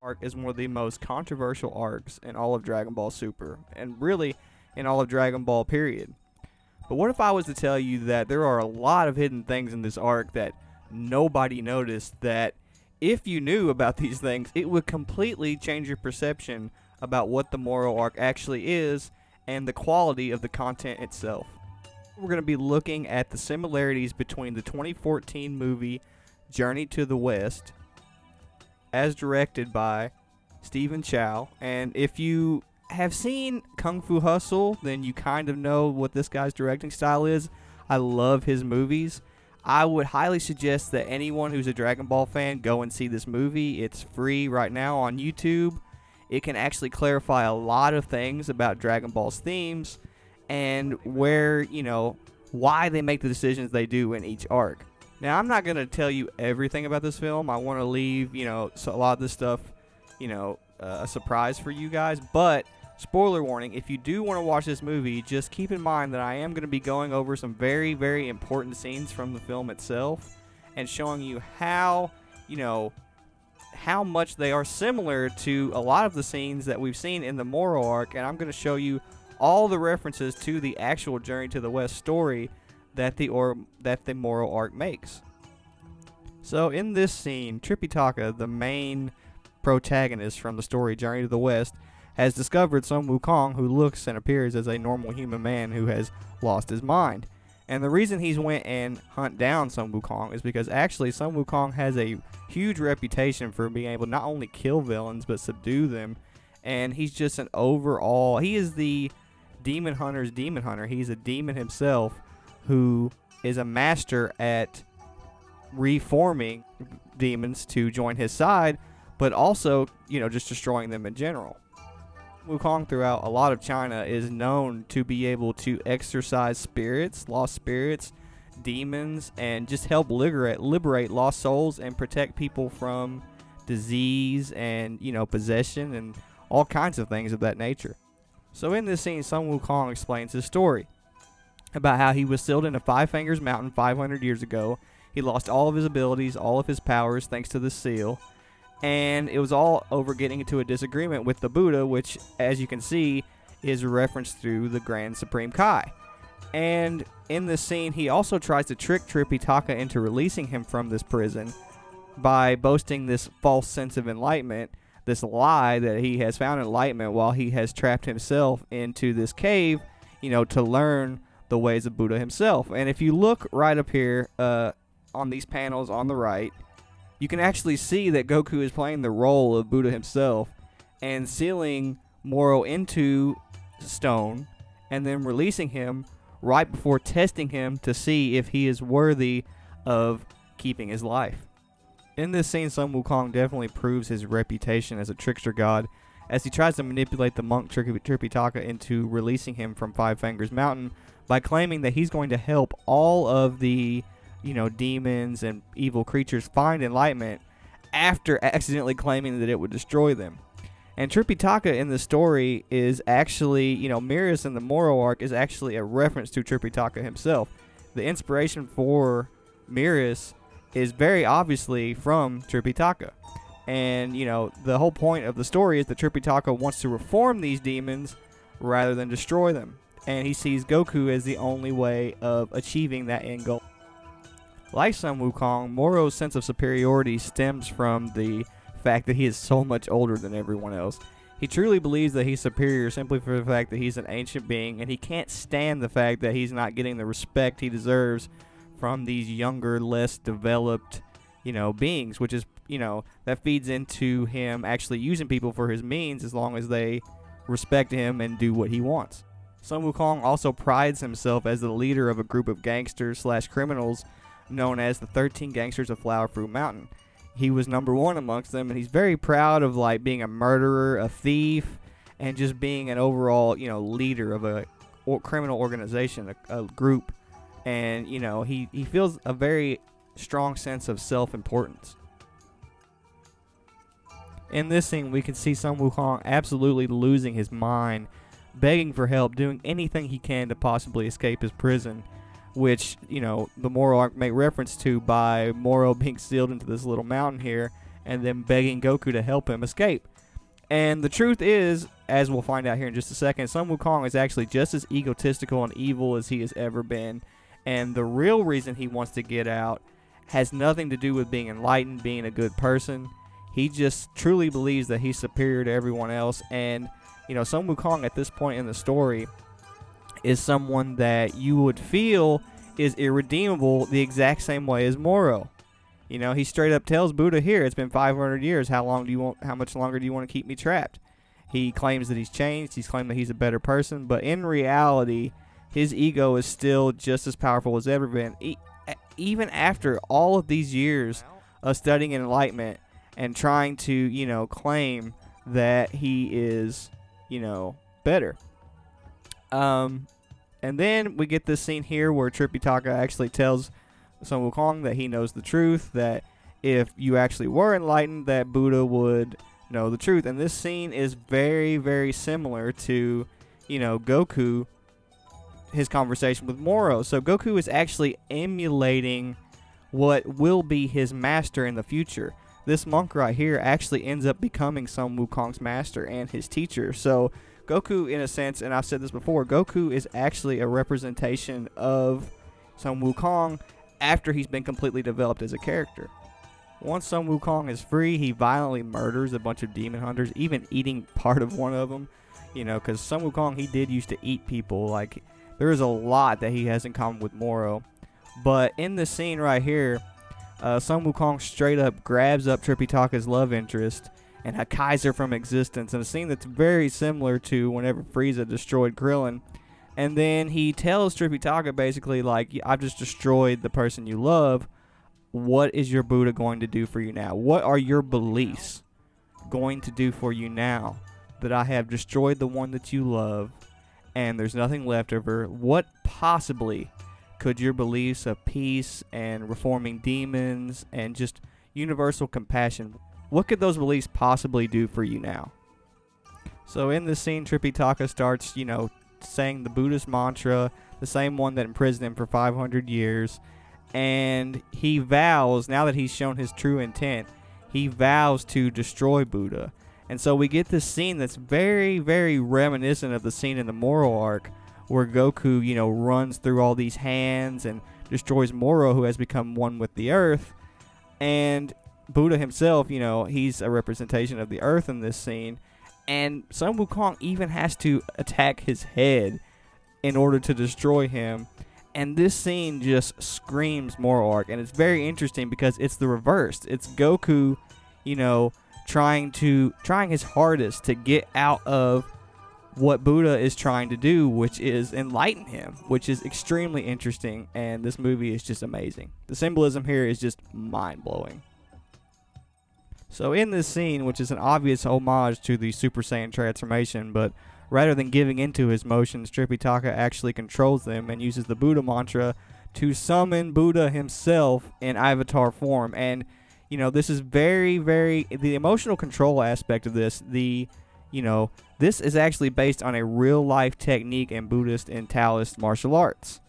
arc is one of the most controversial arcs in all of Dragon Ball Super, and really in all of Dragon Ball period. But what if I was to tell you that there are a lot of hidden things in this arc that nobody noticed, that if you knew about these things, it would completely change your perception about what the Moro arc actually is and the quality of the content itself. We're going to be looking at the similarities between the 2014 movie Journey to the West, as directed by Stephen Chow. And if you have seen Kung Fu Hustle, then you kind of know what this guy's directing style is. I love his movies. I would highly suggest that anyone who's a Dragon Ball fan go and see this movie. It's free right now on YouTube. It can actually clarify a lot of things about Dragon Ball's themes and where, why they make the decisions they do in each arc. Now, I'm not going to tell you everything about this film. I want to leave, so a lot of this stuff, a surprise for you guys. But, spoiler warning, if you do want to watch this movie, just keep in mind that I am going to be going over some very, very important scenes from the film itself and showing you how much they are similar to a lot of the scenes that we've seen in the Moro arc. And I'm going to show you all the references to the actual Journey to the West story that the Moro arc makes. So in this scene, Tripitaka, the main protagonist from the story Journey to the West, has discovered Sun Wukong, who looks and appears as a normal human man who has lost his mind. And the reason he's went and hunt down Sun Wukong is because actually Sun Wukong has a huge reputation for being able to not only kill villains but subdue them. And he's just he is the demon hunter's demon hunter. He's a demon himself who is a master at reforming demons to join his side, but also, just destroying them in general. Wukong throughout a lot of China is known to be able to exorcise spirits, lost spirits, demons, and just help liberate lost souls and protect people from disease and, possession and all kinds of things of that nature. So in this scene, Sun Wukong explains his story about how he was sealed into Five Fingers Mountain 500 years ago. He lost all of his abilities, all of his powers, thanks to the seal. And it was all over getting into a disagreement with the Buddha, which, as you can see, is referenced through the Grand Supreme Kai. And in this scene, he also tries to trick Tripitaka into releasing him from this prison by boasting this false sense of enlightenment, this lie that he has found enlightenment while he has trapped himself into this cave, to learn the ways of Buddha himself. And if you look right up here on these panels on the right, you can actually see that Goku is playing the role of Buddha himself and sealing Moro into stone and then releasing him right before testing him to see if he is worthy of keeping his life. In this scene, Sun Wukong definitely proves his reputation as a trickster god as he tries to manipulate the monk Tripitaka into releasing him from Five Fingers Mountain by claiming that he's going to help all of the demons and evil creatures find enlightenment after accidentally claiming that it would destroy them. And Tripitaka in the story is actually, Mirrors in the Moro arc is actually a reference to Tripitaka himself. The inspiration for Mirrors is very obviously from Tripitaka. And, the whole point of the story is that Tripitaka wants to reform these demons rather than destroy them. And he sees Goku as the only way of achieving that end goal. Like Sun Wukong, Moro's sense of superiority stems from the fact that he is so much older than everyone else. He truly believes that he's superior simply for the fact that he's an ancient being, and he can't stand the fact that he's not getting the respect he deserves from these younger, less developed, beings, which is, that feeds into him actually using people for his means as long as they respect him and do what he wants. Sun Wukong also prides himself as the leader of a group of gangsters/criminals known as the 13 Gangsters of Flower Fruit Mountain. He was number one amongst them, and he's very proud of being a murderer, a thief, and just being an overall, leader of a criminal organization, a group. And, he feels a very strong sense of self-importance. In this scene, we can see Sun Wukong absolutely losing his mind, begging for help, doing anything he can to possibly escape his prison, which, the Moro arc make reference to by Moro being sealed into this little mountain here and then begging Goku to help him escape. And the truth is, as we'll find out here in just a second, Sun Wukong is actually just as egotistical and evil as he has ever been. And the real reason he wants to get out has nothing to do with being enlightened, being a good person. He just truly believes that he's superior to everyone else. And, Sun Wukong at this point in the story is someone that you would feel is irredeemable the exact same way as Moro. He straight up tells Buddha here, it's been 500 years. How much longer do you want to keep me trapped? He claims that he's changed. He's claimed that he's a better person. But in reality, his ego is still just as powerful as ever been. Even after all of these years of studying enlightenment and trying to, claim that he is, better. And then we get this scene here where Tripitaka actually tells Sun Wukong that he knows the truth, that if you actually were enlightened, that Buddha would know the truth. And this scene is very, very similar to, Goku, his conversation with Moro. So Goku is actually emulating what will be his master in the future. This monk right here actually ends up becoming Sun Wukong's master and his teacher. So Goku, in a sense, and I've said this before, Goku is actually a representation of Sun Wukong after he's been completely developed as a character. Once Sun Wukong is free, he violently murders a bunch of demon hunters, even eating part of one of them. Because Sun Wukong, he did used to eat people. Like, there is a lot that he has in common with Moro. But in this scene right here, Sun Wukong straight up grabs up Tripitaka's love interest and Hakai's her from existence, in a scene that's very similar to whenever Frieza destroyed Krillin. And then he tells Tripitaka basically, like, I've just destroyed the person you love. What is your Buddha going to do for you now? What are your beliefs going to do for you now that I have destroyed the one that you love and there's nothing left of her? What possibly could your beliefs of peace and reforming demons and just universal compassion, what could those beliefs possibly do for you now? So in this scene, Tripitaka starts, saying the Buddhist mantra, the same one that imprisoned him for 500 years. And he vows, now that he's shown his true intent, he vows to destroy Buddha. And so we get this scene that's very, very reminiscent of the scene in the Moro arc, where Goku, runs through all these hands and destroys Moro, who has become one with the earth. And Buddha himself, he's a representation of the earth in this scene. And Sun Wukong even has to attack his head in order to destroy him. And this scene just screams Moro arc. And it's very interesting because it's the reverse. It's Goku, trying his hardest to get out of what Buddha is trying to do, which is enlighten him, which is extremely interesting. And this movie is just amazing. The symbolism here is just mind-blowing. So in this scene, which is an obvious homage to the Super Saiyan transformation, but rather than giving into his motions, Tripitaka actually controls them and uses the Buddha mantra to summon Buddha himself in avatar form. And, this is very, very, the emotional control aspect of this, this is actually based on a real-life technique in Buddhist and Taoist martial arts,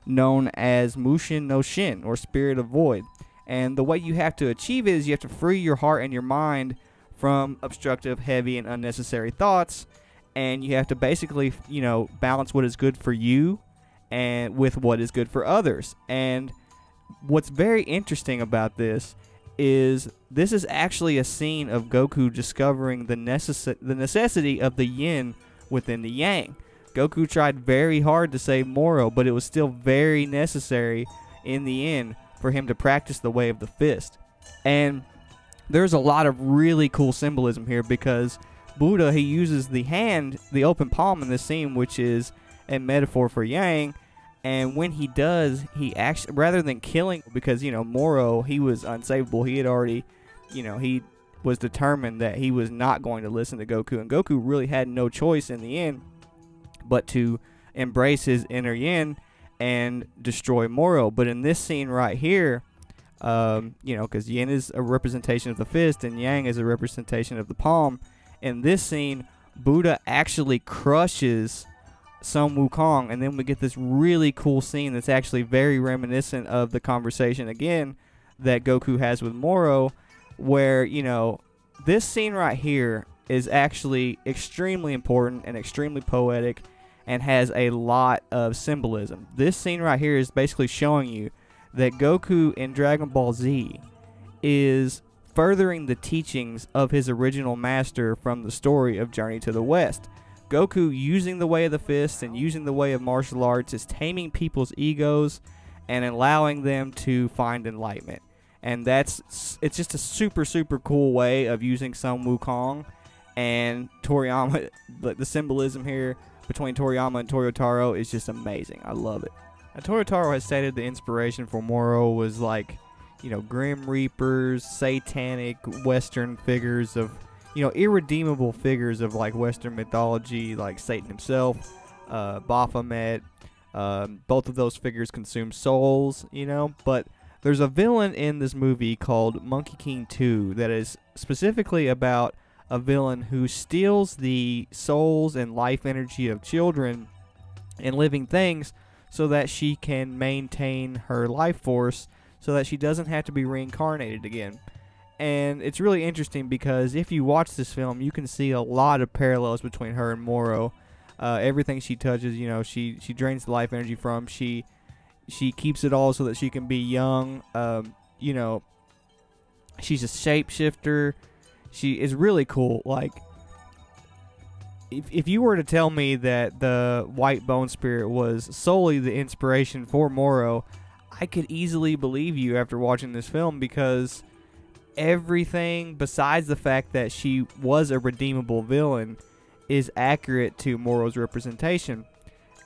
known as Mushin no Shin, or Spirit of Void. And the way you have to achieve it is you have to free your heart and your mind from obstructive, heavy, and unnecessary thoughts. And you have to basically, balance what is good for you and with what is good for others. And what's very interesting about this is actually a scene of Goku discovering the necessity of the yin within the yang. Goku tried very hard to save Moro, but it was still very necessary in the end for him to practice the way of the fist. And there's a lot of really cool symbolism here because Buddha, he uses the hand, the open palm in this scene, which is a metaphor for yang. And when he does, he actually, rather than killing, because, Moro, he was unsavable. He had already, he was determined that he was not going to listen to Goku. And Goku really had no choice in the end but to embrace his inner yin and destroy Moro. But in this scene right here, because yin is a representation of the fist and yang is a representation of the palm. In this scene, Buddha actually crushes Sun Wukong, and then we get this really cool scene that's actually very reminiscent of the conversation again that Goku has with Moro, where, you know, this scene right here is actually extremely important and extremely poetic and has a lot of symbolism. This scene right here is basically showing you that Goku in Dragon Ball Z is furthering the teachings of his original master from the story of Journey to the West. Goku, using the way of the fist and using the way of martial arts, is taming people's egos and allowing them to find enlightenment. And it's just a super, super cool way of using Sun Wukong. And Toriyama, the symbolism here between Toriyama and Toyotaro is just amazing. I love it. Now, Toyotaro has stated the inspiration for Moro was like, you know, Grim Reapers, satanic Western figures of, you know, irredeemable figures of like Western mythology, like Satan himself, Baphomet. Both of those figures consume souls, you know, but there's a villain in this movie called Monkey King 2 that is specifically about a villain who steals the souls and life energy of children and living things so that she can maintain her life force so that she doesn't have to be reincarnated again. And it's really interesting because if you watch this film, you can see a lot of parallels between her and Moro. Everything she touches, you know, she drains the life energy from. She keeps it all so that she can be young. You know, she's a shapeshifter. She is really cool. Like, if you were to tell me that the White Bone Spirit was solely the inspiration for Moro, I could easily believe you after watching this film, because everything besides the fact that she was a redeemable villain is accurate to Moro's representation.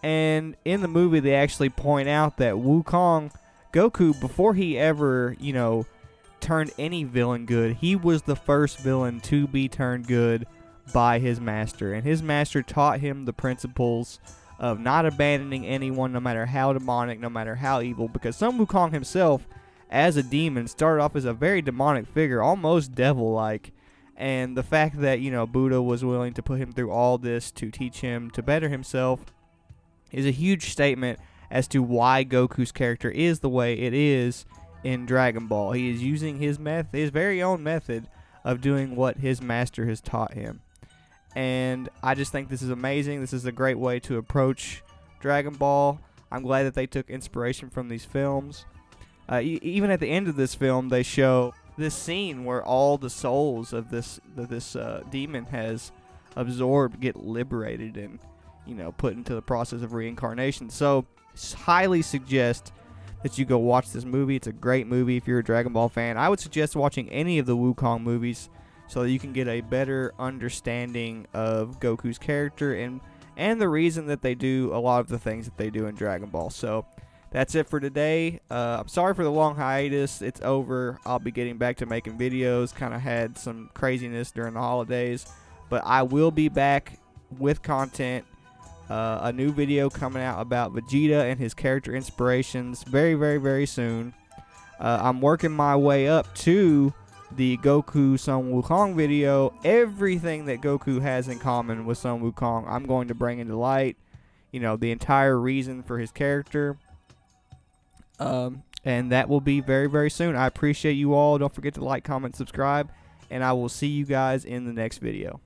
And in the movie, they actually point out that Wukong, Goku, before he ever, you know, turned any villain good, he was the first villain to be turned good by his master. And his master taught him the principles of not abandoning anyone, no matter how demonic, no matter how evil. Because Sun Wukong himself, as a demon, started off as a very demonic figure, almost devil-like. And the fact that, you know, Buddha was willing to put him through all this to teach him to better himself is a huge statement as to why Goku's character is the way it is in Dragon Ball. He is using his very own method of doing what his master has taught him. And I just think this is amazing. This is a great way to approach Dragon Ball. I'm glad that they took inspiration from these films. Even at the end of this film, they show this scene where all the souls of this demon has absorbed get liberated and, you know, put into the process of reincarnation. So, highly suggest that you go watch this movie. It's a great movie if you're a Dragon Ball fan. I would suggest watching any of the Wukong movies so that you can get a better understanding of Goku's character and the reason that they do a lot of the things that they do in Dragon Ball. So, that's it for today. I'm sorry for the long hiatus. It's over. I'll be getting back to making videos. Kind of had some craziness during the holidays. But I will be back with content. A new video coming out about Vegeta and his character inspirations very, very, very soon. I'm working my way up to the Goku Sun Wukong video. Everything that Goku has in common with Sun Wukong, I'm going to bring into light. You know, the entire reason for his character. And that will be very, very soon. I appreciate you all. Don't forget to like, comment, subscribe, and I will see you guys in the next video.